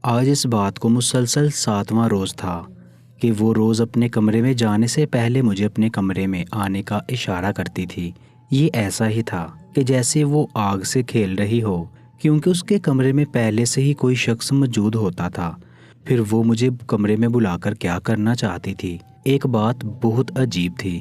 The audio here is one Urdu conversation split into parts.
آج اس بات کو مسلسل 7واں روز تھا کہ وہ روز اپنے کمرے میں جانے سے پہلے مجھے اپنے کمرے میں آنے کا اشارہ کرتی تھی۔ یہ ایسا ہی تھا کہ جیسے وہ آگ سے کھیل رہی ہو، کیونکہ اس کے کمرے میں پہلے سے ہی کوئی شخص موجود ہوتا تھا۔ پھر وہ مجھے کمرے میں بلا کر کیا کرنا چاہتی تھی؟ ایک بات بہت عجیب تھی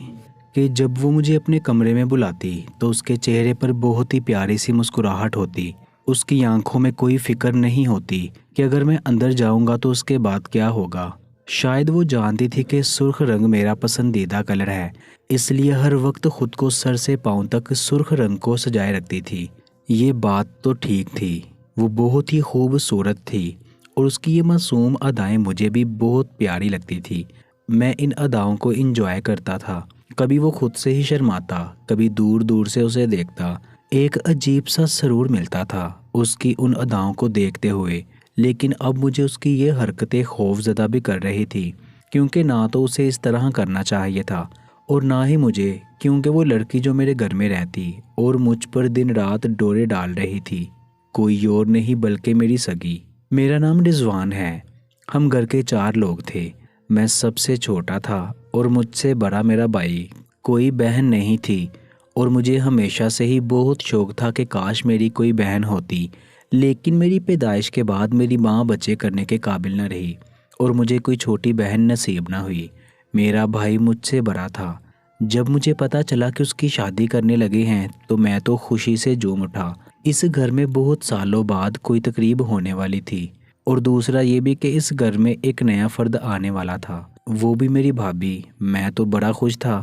کہ جب وہ مجھے اپنے کمرے میں بلاتی تو اس کے چہرے پر بہت ہی پیاری سی مسکراہٹ ہوتی۔ اس کی آنکھوں میں کوئی فکر نہیں ہوتی کہ اگر میں اندر جاؤں گا تو اس کے بعد کیا ہوگا۔ شاید وہ جانتی تھی کہ سرخ رنگ میرا پسندیدہ کلر ہے، اس لیے ہر وقت خود کو سر سے پاؤں تک سرخ رنگ کو سجائے رکھتی تھی۔ یہ بات تو ٹھیک تھی، وہ بہت ہی خوبصورت تھی اور اس کی یہ معصوم ادائیں مجھے بھی بہت پیاری لگتی تھی۔ میں ان اداؤں کو انجوائے کرتا تھا۔ کبھی وہ خود سے ہی شرماتا، کبھی دور دور سے اسے دیکھتا۔ ایک عجیب سا سرور ملتا تھا اس کی ان اداؤں کو دیکھتے ہوئے، لیکن اب مجھے اس کی یہ حرکتیں خوف زدہ بھی کر رہی تھی، کیونکہ نہ تو اسے اس طرح کرنا چاہیے تھا اور نہ ہی مجھے، کیونکہ وہ لڑکی جو میرے گھر میں رہتی اور مجھ پر دن رات ڈورے ڈال رہی تھی کوئی اور نہیں بلکہ میری سگی۔ میرا نام رضوان ہے۔ ہم گھر کے 4 لوگ تھے۔ میں سب سے چھوٹا تھا اور مجھ سے بڑا میرا بھائی، کوئی بہن نہیں تھی، اور مجھے ہمیشہ سے ہی بہت شوق تھا کہ کاش میری کوئی بہن ہوتی، لیکن میری پیدائش کے بعد میری ماں بچے کرنے کے قابل نہ رہی اور مجھے کوئی چھوٹی بہن نصیب نہ ہوئی۔ میرا بھائی مجھ سے بڑا تھا۔ جب مجھے پتا چلا کہ اس کی شادی کرنے لگے ہیں تو میں تو خوشی سے جھوم اٹھا۔ اس گھر میں بہت سالوں بعد کوئی تقریب ہونے والی تھی، اور دوسرا یہ بھی کہ اس گھر میں ایک نیا فرد آنے والا تھا، وہ بھی میری بھابھی۔ میں تو بڑا خوش تھا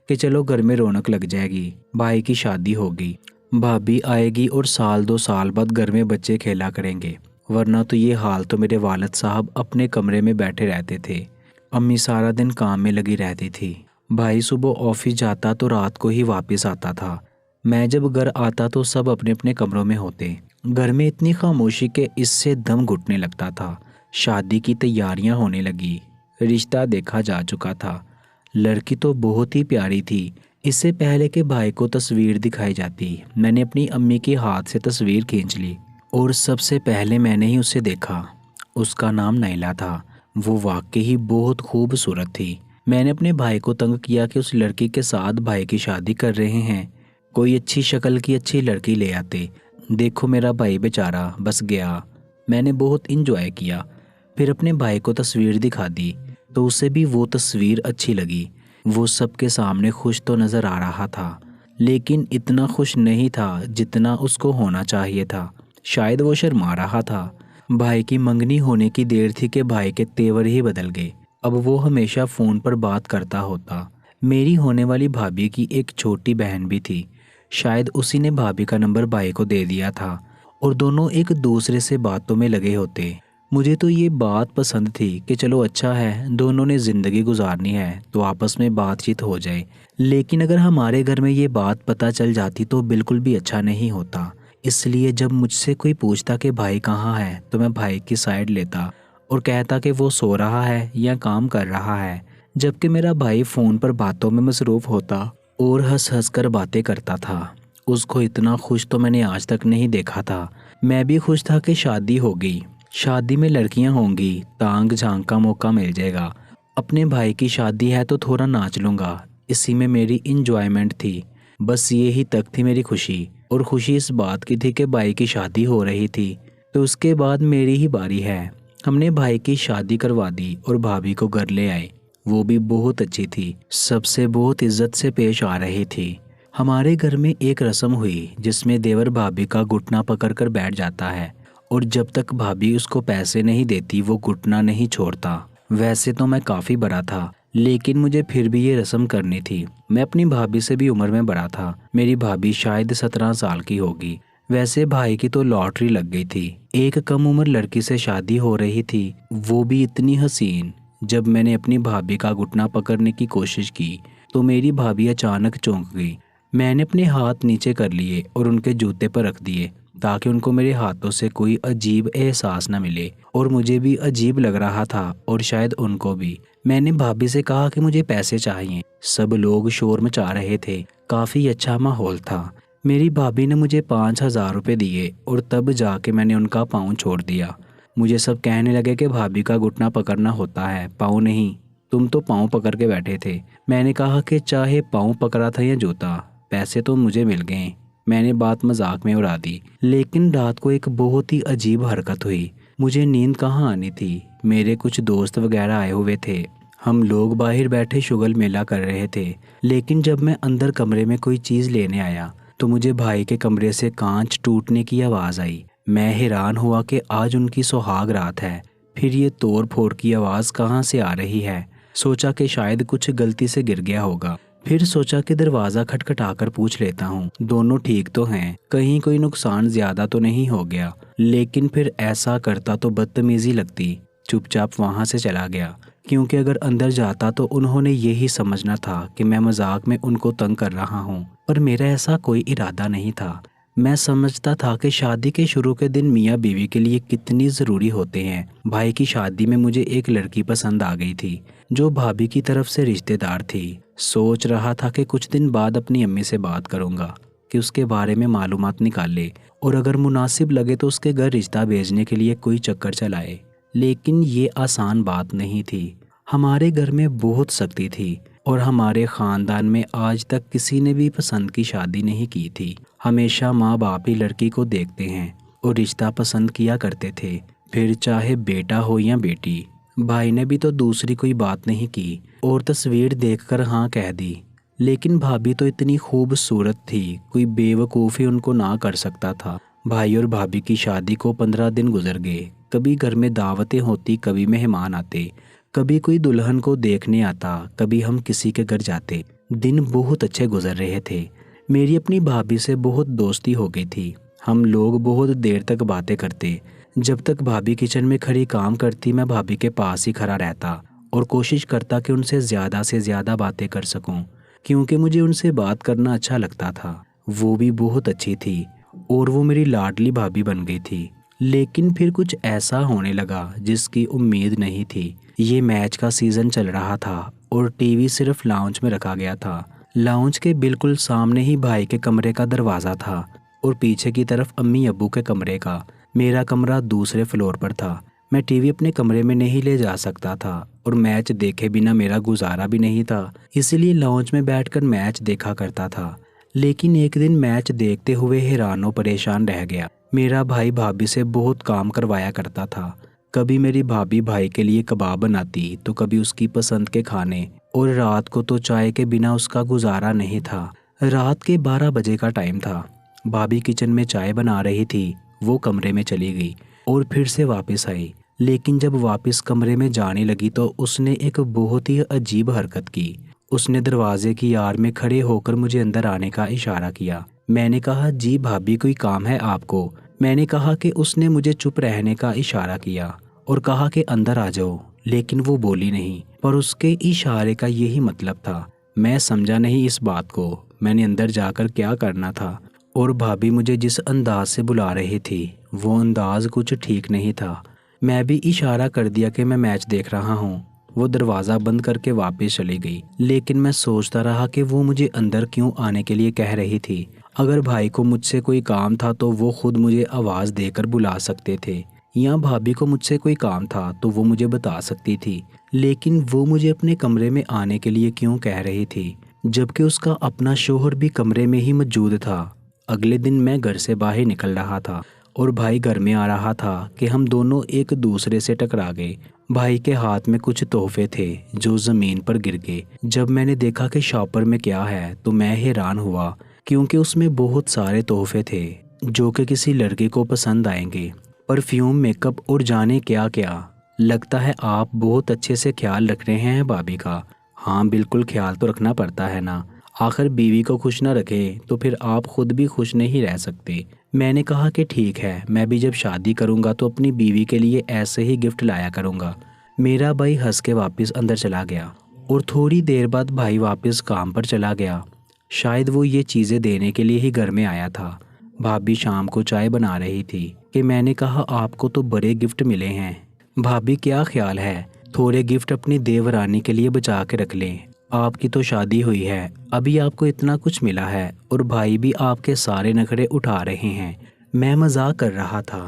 کہ چلو گھر میں رونق لگ جائے گی، بھائی کی شادی ہوگی، بھابھی آئے گی اور 1-2 سال بعد گھر میں بچے کھیلا کریں گے۔ ورنہ تو یہ حال تو میرے والد صاحب اپنے کمرے میں بیٹھے رہتے تھے، امی سارا دن کام میں لگی رہتی تھی، بھائی صبح آفس جاتا تو رات کو ہی واپس آتا تھا، میں جب گھر آتا تو سب اپنے اپنے کمروں میں ہوتے۔ گھر میں اتنی خاموشی کہ اس سے دم گھٹنے لگتا تھا۔ شادی کی تیاریاں ہونے لگی، رشتہ دیکھا جا چکا تھا۔ لڑکی تو بہت ہی پیاری تھی۔ اس سے پہلے کہ بھائی کو تصویر دکھائی جاتی، میں نے اپنی امی کے ہاتھ سے تصویر کھینچ لی اور سب سے پہلے میں نے ہی اسے دیکھا۔ اس کا نام نیلا تھا۔ وہ واقعی بہت خوبصورت تھی۔ میں نے اپنے بھائی کو تنگ کیا کہ اس لڑکی کے ساتھ بھائی کی شادی کر رہے ہیں، کوئی اچھی شکل کی اچھی لڑکی لے آتے۔ دیکھو میرا بھائی بیچارہ بس گیا۔ میں نے بہت انجوائے کیا۔ پھر اپنے بھائی کو تصویر دکھا دی تو اسے بھی وہ تصویر اچھی لگی۔ وہ سب کے سامنے خوش تو نظر آ رہا تھا، لیکن اتنا خوش نہیں تھا جتنا اس کو ہونا چاہیے تھا۔ شاید وہ شرما رہا تھا۔ بھائی کی منگنی ہونے کی دیر تھی کہ بھائی کے تیور ہی بدل گئے۔ اب وہ ہمیشہ فون پر بات کرتا ہوتا۔ میری ہونے والی بھابھی کی ایک چھوٹی بہن بھی تھی، شاید اسی نے بھابھی کا نمبر بھائی کو دے دیا تھا اور دونوں ایک دوسرے سے باتوں میں لگے ہوتے۔ مجھے تو یہ بات پسند تھی کہ چلو اچھا ہے، دونوں نے زندگی گزارنی ہے تو آپس میں بات چیت ہو جائے، لیکن اگر ہمارے گھر میں یہ بات پتہ چل جاتی تو بالکل بھی اچھا نہیں ہوتا۔ اس لیے جب مجھ سے کوئی پوچھتا کہ بھائی کہاں ہے تو میں بھائی کی سائڈ لیتا اور کہتا کہ وہ سو رہا ہے یا کام کر رہا ہے، جبکہ میرا بھائی فون پر باتوں میں مصروف ہوتا اور ہنس ہنس کر باتیں کرتا تھا۔ اس کو اتنا خوش تو میں نے آج تک نہیں دیکھا تھا۔ میں بھی خوش تھا کہ شادی ہو گئی، شادی میں لڑکیاں ہوں گی، تانگ جھانک کا موقع مل جائے گا، اپنے بھائی کی شادی ہے تو تھوڑا ناچ لوں گا، اسی میں میری انجوائمنٹ تھی۔ بس یہی تک تھی میری خوشی، اور خوشی اس بات کی تھی کہ بھائی کی شادی ہو رہی تھی تو اس کے بعد میری ہی باری ہے۔ ہم نے بھائی کی شادی کروا دی اور بھابھی کو گھر لے آئے۔ وہ بھی بہت اچھی تھی، سب سے بہت عزت سے پیش آ رہی تھی۔ ہمارے گھر میں ایک رسم ہوئی جس میں دیور بھابھی کا گھٹنا پکڑ کر بیٹھ جاتا ہے اور جب تک بھابھی اس کو پیسے نہیں دیتی وہ گھٹنا نہیں چھوڑتا۔ ویسے تو میں کافی بڑا تھا، لیکن مجھے پھر بھی یہ رسم کرنی تھی۔ میں اپنی بھابھی سے بھی عمر میں بڑا تھا، میری بھابھی شاید 17 سال کی ہوگی۔ ویسے بھائی کی تو لاٹری لگ گئی تھی، ایک کم عمر لڑکی سے شادی ہو رہی تھی، وہ بھی اتنی حسین۔ جب میں نے اپنی بھابھی کا گھٹنا پکڑنے کی کوشش کی تو میری بھابھی اچانک چونک گئی۔ میں نے اپنے ہاتھ نیچے کر لیے اور ان کے جوتے پر رکھ دیے تاکہ ان کو میرے ہاتھوں سے کوئی عجیب احساس نہ ملے، اور مجھے بھی عجیب لگ رہا تھا اور شاید ان کو بھی۔ میں نے بھابھی سے کہا کہ مجھے پیسے چاہیے۔ سب لوگ شور مچا رہے تھے، کافی اچھا ماحول تھا۔ میری بھابھی نے مجھے 5,000 روپے دیے اور تب جا کے میں نے ان کا پاؤں چھوڑ دیا۔ مجھے سب کہنے لگے کہ بھابھی کا گھٹنا پکڑنا ہوتا ہے، پاؤں نہیں، تم تو پاؤں پکڑ کے بیٹھے تھے۔ میں نے کہا کہ چاہے پاؤں پکڑا تھا یا جوتا، پیسے تو مجھے مل گئے۔ میں نے بات مذاق میں اڑا دی، لیکن رات کو ایک بہت ہی عجیب حرکت ہوئی۔ مجھے نیند کہاں آنی تھی، میرے کچھ دوست وغیرہ آئے ہوئے تھے، ہم لوگ باہر بیٹھے شغل میلہ کر رہے تھے، لیکن جب میں اندر کمرے میں کوئی چیز لینے آیا تو مجھے بھائی کے کمرے سے کانچ ٹوٹنے کی آواز آئی۔ میں حیران ہوا کہ آج ان کی سہاگ رات ہے، پھر یہ توڑ پھوڑ کی آواز کہاں سے آ رہی ہے۔ سوچا کہ شاید کچھ غلطی سے گر گیا ہوگا، پھر سوچا کہ دروازہ کھٹکھٹا کر پوچھ لیتا ہوں دونوں ٹھیک تو ہیں، کہیں کوئی نقصان زیادہ تو نہیں ہو گیا۔ لیکن پھر ایسا کرتا تو بدتمیزی لگتی، چپ چاپ وہاں سے چلا گیا، کیونکہ اگر اندر جاتا تو انہوں نے یہی سمجھنا تھا کہ میں مذاق میں ان کو تنگ کر رہا ہوں، پر میرا ایسا کوئی ارادہ نہیں تھا۔ میں سمجھتا تھا کہ شادی کے شروع کے دن میاں بیوی کے لیے کتنی ضروری ہوتے ہیں۔ بھائی کی شادی میں مجھے ایک لڑکی پسند آ گئی تھی جو بھابھی کی طرف سے رشتہ دار تھی۔ سوچ رہا تھا کہ کچھ دن بعد اپنی امی سے بات کروں گا کہ اس کے بارے میں معلومات نکالے اور اگر مناسب لگے تو اس کے گھر رشتہ بھیجنے کے لیے کوئی چکر چلائے، لیکن یہ آسان بات نہیں تھی۔ ہمارے گھر میں بہت سختی تھی اور ہمارے خاندان میں آج تک کسی نے بھی پسند کی شادی نہیں کی تھی۔ ہمیشہ ماں باپ ہی لڑکی کو دیکھتے ہیں اور رشتہ پسند کیا کرتے تھے، پھر چاہے بیٹا ہو یا بیٹی۔ بھائی نے بھی تو دوسری کوئی بات نہیں کی اور تصویر دیکھ کر ہاں کہہ دی، لیکن بھابھی تو اتنی خوبصورت تھی، کوئی بے وقوفی ان کو نہ کر سکتا تھا۔ بھائی اور بھابھی کی شادی کو 15 دن گزر گئے، کبھی گھر میں دعوتیں ہوتی، کبھی مہمان آتے، کبھی کوئی دلہن کو دیکھنے آتا، کبھی ہم کسی کے گھر جاتے۔ دن بہت اچھے گزر رہے تھے، میری اپنی بھابھی سے بہت دوستی ہو گئی تھی، ہم لوگ بہت دیر تک باتیں کرتے۔ جب تک بھابھی کچن میں کھڑی کام کرتی میں بھابھی کے پاس ہی کھڑا رہتا اور کوشش کرتا کہ ان سے زیادہ باتیں کر سکوں، کیونکہ مجھے ان سے بات کرنا اچھا لگتا تھا۔ وہ بھی بہت اچھی تھی اور وہ میری لاڈلی بھابھی بن گئی تھی۔ لیکن پھر کچھ ایسا ہونے لگا جس کی امید نہیں تھی۔ یہ میچ کا سیزن چل رہا تھا اور ٹی وی صرف لاؤنج میں رکھا گیا تھا۔ لاؤنج کے بالکل سامنے ہی بھائی کے کمرے کا دروازہ تھا اور پیچھے کی طرف امی ابو کے کمرے کا۔ میرا کمرہ دوسرے فلور پر تھا، میں ٹی وی اپنے کمرے میں نہیں لے جا سکتا تھا اور میچ دیکھے بنا میرا گزارا بھی نہیں تھا، اس لیے لاؤنج میں بیٹھ کر میچ دیکھا کرتا تھا۔ لیکن ایک دن میچ دیکھتے ہوئے حیران و پریشان رہ گیا۔ میرا بھائی بھابھی سے بہت کام کروایا کرتا تھا، کبھی میری بھابھی بھائی کے لیے کباب بناتی تو کبھی اس کی پسند کے کھانے، اور رات کو تو چائے کے بنا اس کا گزارا نہیں تھا۔ رات کے 12 بجے کا ٹائم تھا، بھابھی کچن میں چائے بنا رہی تھی، وہ کمرے میں چلی گئی اور پھر سے واپس آئی، لیکن جب واپس کمرے میں جانے لگی تو اس نے ایک بہت ہی عجیب حرکت کی۔ اس نے دروازے کی آڑ میں کھڑے ہو کر مجھے اندر آنے کا اشارہ کیا۔ میں نے کہا جی بھابھی کوئی کام ہے آپ کو؟ میں نے کہا کہ اس نے مجھے چپ رہنے کا اشارہ کیا اور کہا کہ اندر آ جاؤ، لیکن وہ بولی نہیں، پر اس کے اشارے کا یہی مطلب تھا۔ میں سمجھا نہیں اس بات کو، میں نے اندر جا کر کیا کرنا تھا، اور بھابھی مجھے جس انداز سے بلا رہی تھی وہ انداز کچھ ٹھیک نہیں تھا۔ میں بھی اشارہ کر دیا کہ میں میچ دیکھ رہا ہوں۔ وہ دروازہ بند کر کے واپس چلی گئی، لیکن میں سوچتا رہا کہ وہ مجھے اندر کیوں آنے کے لیے کہہ رہی تھی۔ اگر بھائی کو مجھ سے کوئی کام تھا تو وہ خود مجھے آواز دے کر بلا سکتے تھے، یا بھابھی کو مجھ سے کوئی کام تھا تو وہ مجھے بتا سکتی تھی، لیکن وہ مجھے اپنے کمرے میں آنے کے لیے کیوں کہہ رہی تھی، جبکہ اس کا اپنا شوہر بھی کمرے میں ہی موجود تھا۔ اگلے دن میں گھر سے باہر نکل رہا تھا اور بھائی گھر میں آ رہا تھا کہ ہم دونوں ایک دوسرے سے ٹکرا گئے۔ بھائی کے ہاتھ میں کچھ تحفے تھے جو زمین پر گر گئے۔ جب میں نے دیکھا کہ شاپر میں کیا ہے تو میں حیران ہوا، کیونکہ اس میں بہت سارے تحفے تھے جو کہ کسی لڑکے کو پسند آئیں گے، پرفیوم، میک اپ اور جانے کیا کیا۔ لگتا ہے آپ بہت اچھے سے خیال رکھ رہے ہیں بھابھی کا۔ ہاں بالکل، خیال تو رکھنا پڑتا ہے نا، آخر بیوی کو خوش نہ رکھیں تو پھر آپ خود بھی خوش نہیں رہ سکتے۔ میں نے کہا کہ ٹھیک ہے، میں بھی جب شادی کروں گا تو اپنی بیوی کے لیے ایسے ہی گفٹ لایا کروں گا۔ میرا بھائی ہنس کے واپس اندر چلا گیا اور تھوڑی دیر بعد بھائی واپس کام پر چلا گیا، شاید وہ یہ چیزیں دینے کے لیے ہی گھر میں آیا تھا۔ بھابھی شام کو چائے بنا رہی تھی کہ میں نے کہا آپ کو تو بڑے گفٹ ملے ہیں۔ بھابھی کیا خیال ہے تھوڑے گفٹ اپنی دیورانی کے لیے بچا کے رکھ لیں، آپ کی تو شادی ہوئی ہے، ابھی آپ کو اتنا کچھ ملا ہے اور بھائی بھی آپ کے سارے نخرے اٹھا رہے ہیں۔ میں مزاق کر رہا تھا۔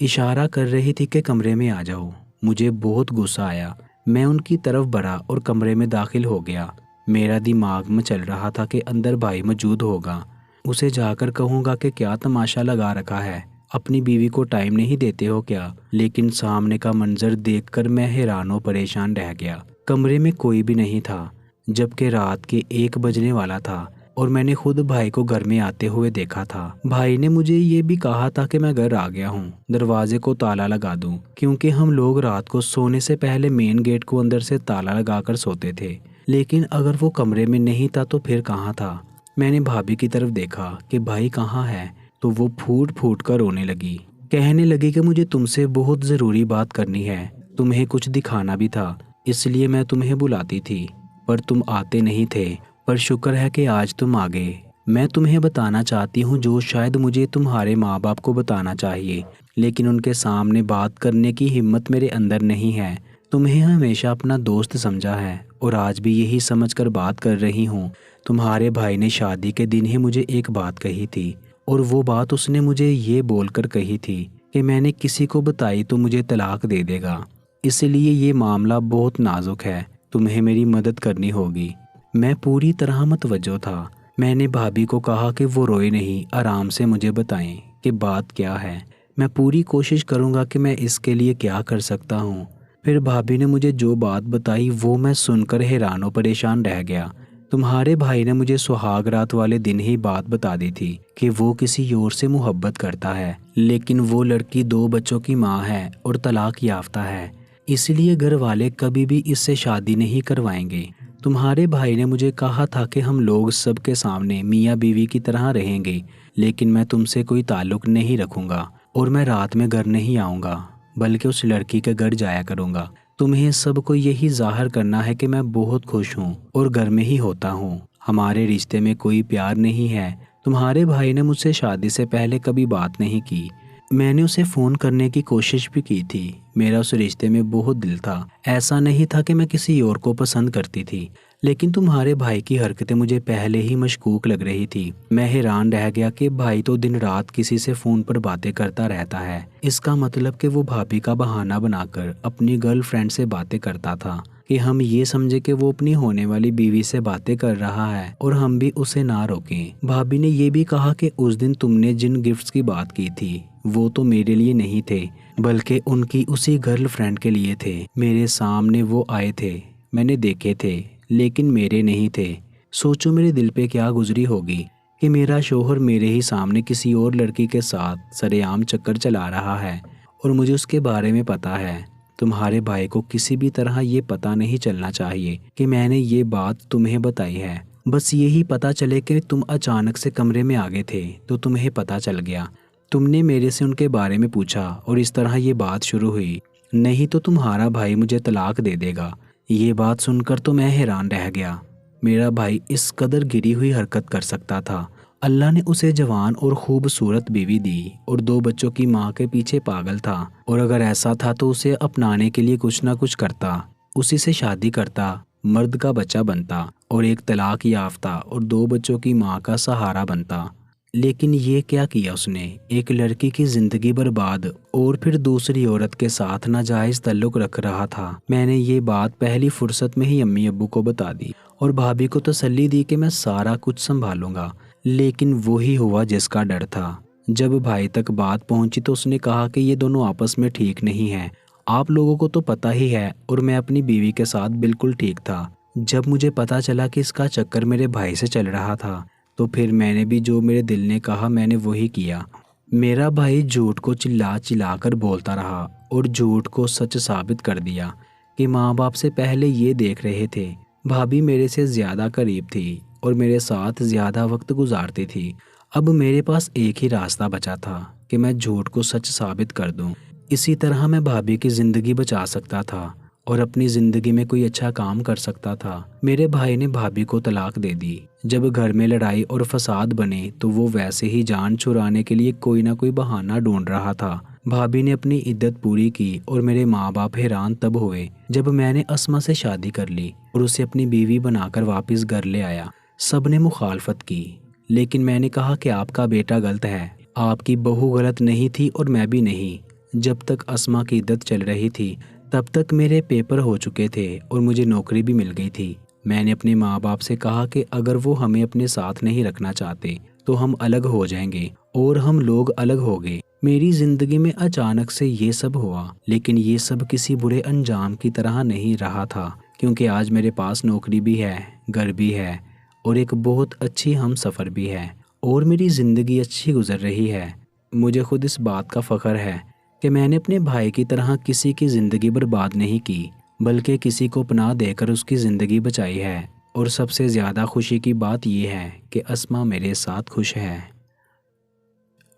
اشارہ کر رہی تھی کہ کمرے میں آ جاؤ۔ مجھے بہت غصہ آیا۔ میں ان کی طرف بڑھا اور کمرے میں داخل ہو گیا۔ میرا دماغ میں چل رہا تھا کہ اندر بھائی موجود ہوگا، اسے جا کر کہوں گا کہ کیا تماشا لگا رکھا ہے، اپنی بیوی کو ٹائم نہیں دیتے ہو کیا؟ لیکن سامنے کا منظر دیکھ کر میں حیران و پریشان رہ گیا۔ کمرے میں کوئی بھی نہیں تھا، جبکہ رات کے 1 بجنے والا تھا اور میں نے خود بھائی کو گھر میں آتے ہوئے دیکھا تھا۔ بھائی نے مجھے یہ بھی کہا تھا کہ میں گھر آ گیا ہوں، دروازے کو تالا لگا دوں، کیونکہ ہم لوگ رات کو سونے سے پہلے مین گیٹ کو اندر سے تالا لگا کر سوتے تھے۔ لیکن اگر وہ کمرے میں نہیں تھا تو پھر کہاں تھا؟ میں نے بھابھی کی طرف دیکھا کہ بھائی کہاں ہے، تو وہ پھوٹ پھوٹ کر رونے لگی۔ کہنے لگی کہ مجھے تم سے بہت ضروری بات کرنی ہے، تمہیں کچھ دکھانا بھی تھا، اس لیے میں تمہیں بلاتی تھی، پر تم آتے نہیں تھے، پر شکر ہے کہ آج تم آ گئے۔ میں تمہیں بتانا چاہتی ہوں جو شاید مجھے تمہارے ماں باپ کو بتانا چاہیے، لیکن ان کے سامنے بات کرنے کی ہمت میرے اندر نہیں ہے۔ تمہیں ہمیشہ اپنا دوست سمجھا ہے اور آج بھی یہی سمجھ کر بات کر رہی ہوں۔ تمہارے بھائی نے شادی کے دن ہی مجھے ایک بات کہی تھی، اور وہ بات اس نے مجھے یہ بول کر کہی تھی کہ میں نے کسی کو بتائی تو مجھے طلاق دے دے گا، اس لیے یہ معاملہ بہت نازک ہے، تمہیں میری مدد کرنی ہوگی۔ میں پوری طرح متوجہ تھا۔ میں نے بھابھی کو کہا کہ وہ روئے نہیں، آرام سے مجھے بتائیں کہ بات کیا ہے، میں پوری کوشش کروں گا کہ میں اس کے لیے کیا کر سکتا ہوں۔ پھر بھابھی نے مجھے جو بات بتائی وہ میں سن کر حیران و پریشان رہ گیا۔ تمہارے بھائی نے مجھے سہاگ رات والے دن ہی بات بتا دی تھی کہ وہ کسی اور سے محبت کرتا ہے، لیکن وہ لڑکی 2 بچوں کی ماں ہے اور طلاق یافتہ ہے، اس لیے گھر والے کبھی بھی اس سے شادی نہیں کروائیں گے۔ تمہارے بھائی نے مجھے کہا تھا کہ ہم لوگ سب کے سامنے میاں بیوی کی طرح رہیں گے، لیکن میں تم سے کوئی تعلق نہیں رکھوں گا اور میں رات میں گھر نہیں آؤں گا، بلکہ اس لڑکی کے گھر جایا کروں گا۔ تمہیں سب کو یہی ظاہر کرنا ہے کہ میں بہت خوش ہوں اور گھر میں ہی ہوتا ہوں، ہمارے رشتے میں کوئی پیار نہیں ہے۔ تمہارے بھائی نے مجھ سے شادی سے پہلے کبھی بات نہیں کی۔ میں نے اسے فون کرنے کی کوشش بھی کی تھی، میرا اس رشتے میں بہت دل تھا، ایسا نہیں تھا کہ میں کسی اور کو پسند کرتی تھی، لیکن تمہارے بھائی کی حرکتیں مجھے پہلے ہی مشکوک لگ رہی تھی۔ میں حیران رہ گیا کہ بھائی تو دن رات کسی سے فون پر باتیں کرتا رہتا ہے، اس کا مطلب کہ وہ بھابھی کا بہانہ بنا کر اپنی گرل فرینڈ سے باتیں کرتا تھا کہ ہم یہ سمجھے کہ وہ اپنی ہونے والی بیوی سے باتیں کر رہا ہے اور ہم بھی اسے نہ روکیں۔ بھابھی نے یہ بھی کہا کہ اس دن تم نے جن گفٹس کی بات کی تھی وہ تو میرے لیے نہیں تھے، بلکہ ان کی اسی گرل فرینڈ کے لیے تھے۔ میرے سامنے وہ آئے تھے، میں نے دیکھے تھے، لیکن میرے نہیں تھے۔ سوچو میرے دل پہ کیا گزری ہوگی کہ میرا شوہر میرے ہی سامنے کسی اور لڑکی کے ساتھ سرے عام چکر چلا رہا ہے اور مجھے اس کے بارے میں پتا ہے۔ تمہارے بھائی کو کسی بھی طرح یہ پتہ نہیں چلنا چاہیے کہ میں نے یہ بات تمہیں بتائی ہے، بس یہی پتہ چلے کہ تم اچانک سے کمرے میں آ گئے تھے تو تمہیں پتہ چل گیا، تم نے میرے سے ان کے بارے میں پوچھا اور اس طرح یہ بات شروع ہوئی، نہیں تو تمہارا بھائی مجھے طلاق دے دے گا۔ یہ بات سن کر تو میں حیران رہ گیا، میرا بھائی اس قدر گری ہوئی حرکت کر سکتا تھا؟ اللہ نے اسے جوان اور خوبصورت بیوی دی اور 2 بچوں کی ماں کے پیچھے پاگل تھا، اور اگر ایسا تھا تو اسے اپنانے کے لیے کچھ نہ کچھ کرتا، اسی سے شادی کرتا، مرد کا بچہ بنتا اور ایک طلاق یافتہ اور 2 بچوں کی ماں کا سہارا بنتا۔ لیکن یہ کیا کیا اس نے؟ ایک لڑکی کی زندگی برباد اور پھر دوسری عورت کے ساتھ ناجائز تعلق رکھ رہا تھا۔ میں نے یہ بات پہلی فرصت میں ہی امی ابو کو بتا دی اور بھابھی کو تسلی دی کہ میں سارا کچھ سنبھالوں گا، لیکن وہی ہوا جس کا ڈر تھا۔ جب بھائی تک بات پہنچی تو اس نے کہا کہ یہ دونوں آپس میں ٹھیک نہیں ہیں، آپ لوگوں کو تو پتہ ہی ہے، اور میں اپنی بیوی کے ساتھ بالکل ٹھیک تھا۔ جب مجھے پتا چلا کہ اس کا چکر میرے بھائی سے چل رہا تھا تو پھر میں نے بھی جو میرے دل نے کہا میں نے وہی کیا۔ میرا بھائی جھوٹ کو چلا چلا کر بولتا رہا اور جھوٹ کو سچ ثابت کر دیا کہ ماں باپ سے پہلے یہ دیکھ رہے تھے۔ بھابھی میرے سے زیادہ قریب تھی اور میرے ساتھ زیادہ وقت گزارتی تھی۔ اب میرے پاس ایک ہی راستہ بچا تھا کہ میں جھوٹ کو سچ ثابت کر دوں، اسی طرح میں بھابھی کی زندگی بچا سکتا تھا اور اپنی زندگی میں کوئی اچھا کام کر سکتا تھا۔ میرے بھائی نے بھابھی کو طلاق دے دی۔ جب گھر میں لڑائی اور فساد بنے تو وہ ویسے ہی جان چھڑانے کے لیے کوئی نہ کوئی بہانہ ڈھونڈ رہا تھا۔ بھابھی نے اپنی عدت پوری کی اور میرے ماں باپ حیران تب ہوئے جب میں نے اسما سے شادی کر لی اور اسے اپنی بیوی بنا کر واپس گھر لے آیا۔ سب نے مخالفت کی، لیکن میں نے کہا کہ آپ کا بیٹا غلط ہے، آپ کی بہو غلط نہیں تھی اور میں بھی نہیں۔ جب تک اسما کی عدت چل رہی تھی تب تک میرے پیپر ہو چکے تھے اور مجھے نوکری بھی مل گئی تھی۔ میں نے اپنے ماں باپ سے کہا کہ اگر وہ ہمیں اپنے ساتھ نہیں رکھنا چاہتے تو ہم الگ ہو جائیں گے، اور ہم لوگ الگ ہو گئے۔ میری زندگی میں اچانک سے یہ سب ہوا، لیکن یہ سب کسی برے انجام کی طرح نہیں رہا تھا، کیونکہ آج میرے پاس نوکری بھی ہے، گھر بھی ہے اور ایک بہت اچھی ہم سفر بھی ہے، اور میری زندگی اچھی گزر رہی ہے۔ مجھے خود اس بات کا فخر ہے کہ میں نے اپنے بھائی کی طرح کسی کی زندگی برباد نہیں کی، بلکہ کسی کو پناہ دے کر اس کی زندگی بچائی ہے، اور سب سے زیادہ خوشی کی بات یہ ہے کہ اسما میرے ساتھ خوش ہے۔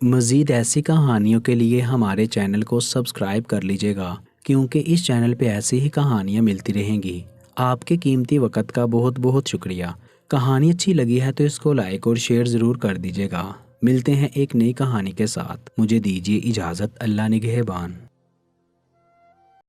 مزید ایسی کہانیوں کے لیے ہمارے چینل کو سبسکرائب کر لیجیے گا، کیونکہ اس چینل پہ ایسی ہی کہانیاں ملتی رہیں گی۔ آپ کے قیمتی وقت کا بہت بہت شکریہ۔ کہانی اچھی لگی ہے تو اس کو لائک اور شیئر ضرور کر دیجیے گا۔ ملتے ہیں ایک نئی کہانی کے ساتھ، مجھے دیجیے اجازت۔ اللہ نگہبان۔